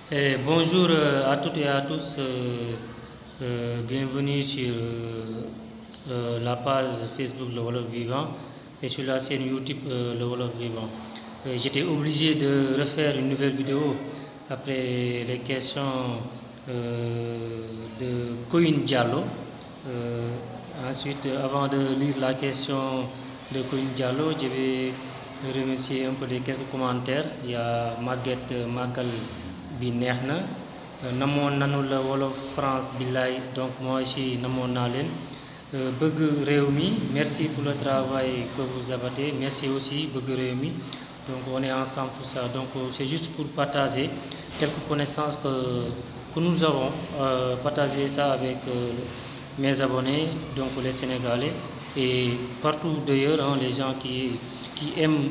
Bonjour à toutes et à tous. Bienvenue sur la page Facebook Le Wolof Vivant et sur la chaîne YouTube Le Wolof Vivant. J'étais obligé de refaire une nouvelle vidéo après les questions de Koyin Diallo. Ensuite, avant de lire la question de Koyin Diallo, je vais remercier un peu les quelques commentaires. Il y a Maguette Magal bi neex na namoon nanu la wolof France billaay, donc moi aussi namoon naa leen bëgg réew mi, merci pour le travail que vous abattez, merci aussi bëgg réew mi, donc on est ensemble tout ça, donc c'est juste pour partager quelques connaissances que nous avons, partager ça avec mes abonnés, donc les Sénégalais et partout d'ailleurs, les gens qui aiment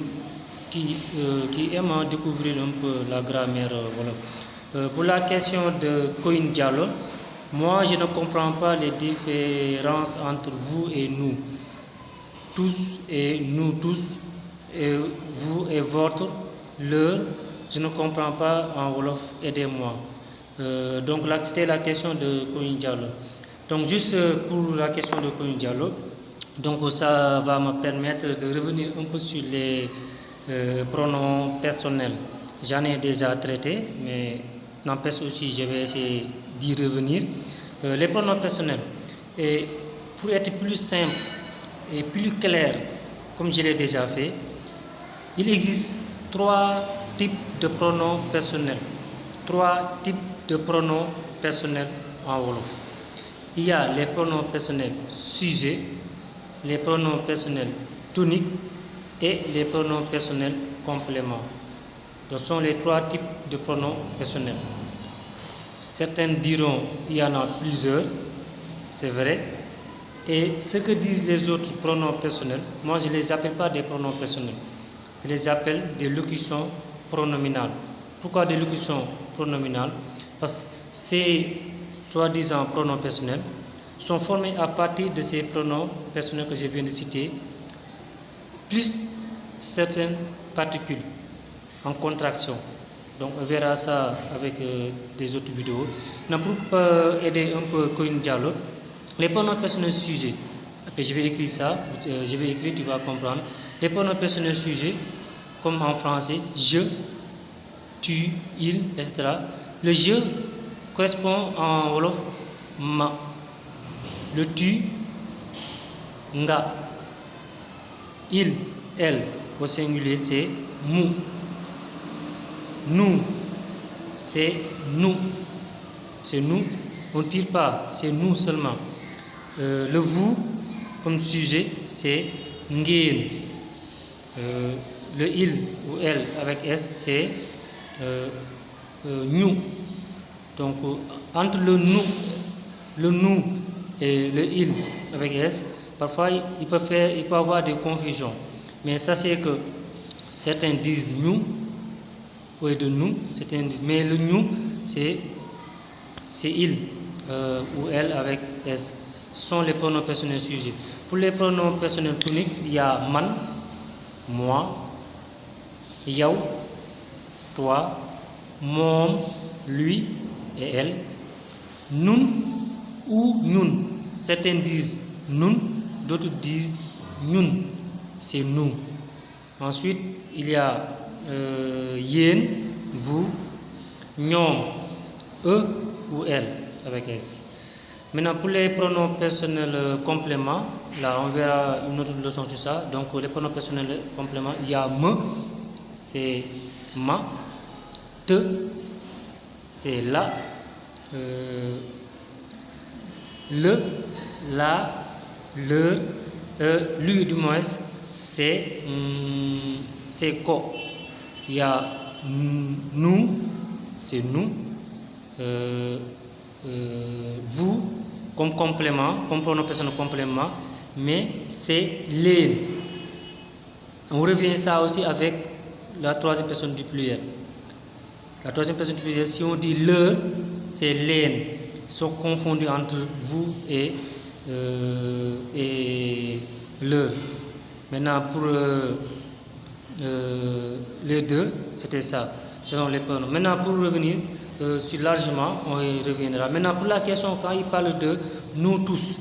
découvrir un peu la grammaire wolof. Pour la question de Koyin Diallo, moi je ne comprends pas les différences entre vous et nous, tous et nous tous, et vous et votre, leur, je ne comprends pas en wolof, aidez-moi. Donc là c'était la question de Koyin Diallo. Donc juste pour la question de Koyin Diallo, donc ça va me permettre de revenir un peu sur les pronoms personnels. J'en ai déjà traité, mais n'empêche aussi je vais essayer d'y revenir. Les pronoms personnels. Et pour être plus simple et plus clair, comme je l'ai déjà fait, il existe 3 types de pronoms personnels. 3 types de pronoms personnels en wolof. Il y a les pronoms personnels sujet, les pronoms personnels toniques et les pronoms personnels compléments. Ce sont les 3 types de pronoms personnels. Certains diront il y en a plusieurs, c'est vrai. Et ce que disent les autres pronoms personnels, moi je ne les appelle pas des pronoms personnels, je les appelle des locutions pronominales. Pourquoi des locutions pronominales? Parce que ces soi-disant pronoms personnels sont formés à partir de ces pronoms personnels que je viens de citer, plus certaines particules en contraction. Donc on verra ça avec des autres vidéos. Pour aider un peu Koyin Diallo, les pronoms personnels sujets, après je vais écrire ça, je vais écrire, tu vas comprendre. Les pronoms personnels sujets, comme en français, je, tu, il, etc. Le je correspond en wolof ma. Le tu, nga. Il, elle, au singulier, c'est mu. Nous, c'est nous. C'est nous. On ne tire pas, c'est nous seulement. Le vous, comme sujet, c'est ngeen. Le il ou elle avec s, c'est ñu. Donc, entre le nous et le il avec s, parfois il peut y avoir des confusions. Mais sachez que certains disent nous, ou de nous, certains disent, mais le nous, c'est il ou elle avec s. Ce sont les pronoms personnels sujets. Pour les pronoms personnels toniques, il y a man, moi, yow, toi, moom, lui et elle, nun ou ñun. Certains disent nun, d'autres disent ñun, c'est nous. Ensuite, il y a yéen, vous, ñoom, eux ou elle avec s. Maintenant, pour les pronoms personnels compléments, là on verra une autre leçon sur ça. Donc les pronoms personnels compléments, il y a me, c'est ma, te, c'est la, le, la, le, lui du moins, c'est ko. Il y a nous, c'est nous, vous comme complément, comme pronom personnel complément, mais c'est leen. On revient ça aussi avec la 3e personne du pluriel. La 3e personne du pluriel, si on dit leur, c'est leen. Ils sont confondus entre vous et leur. Maintenant pour les deux, c'était ça, selon les pronoms. Maintenant pour revenir sur largement, on y reviendra. Maintenant, pour la question, quand il parle de nous tous,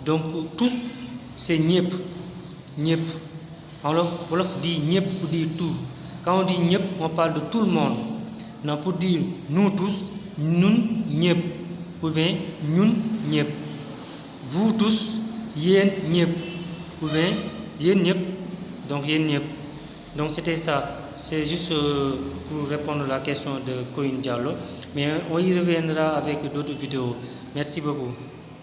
donc tous, c'est ñëpp. ñëpp. En wolof dit ñëpp pour dire tout. Quand on dit ñëpp, on parle de tout le monde. Non, pour dire nous tous, ñun ñëpp. Ou bien ñun ñëpp. Vous tous, yéen ñëpp. Ou bien yéen ñëpp. Donc yéen ñëpp. Donc c'était ça. C'est juste pour répondre à la question de Coin Diallo. Mais on y reviendra avec d'autres vidéos. Merci beaucoup.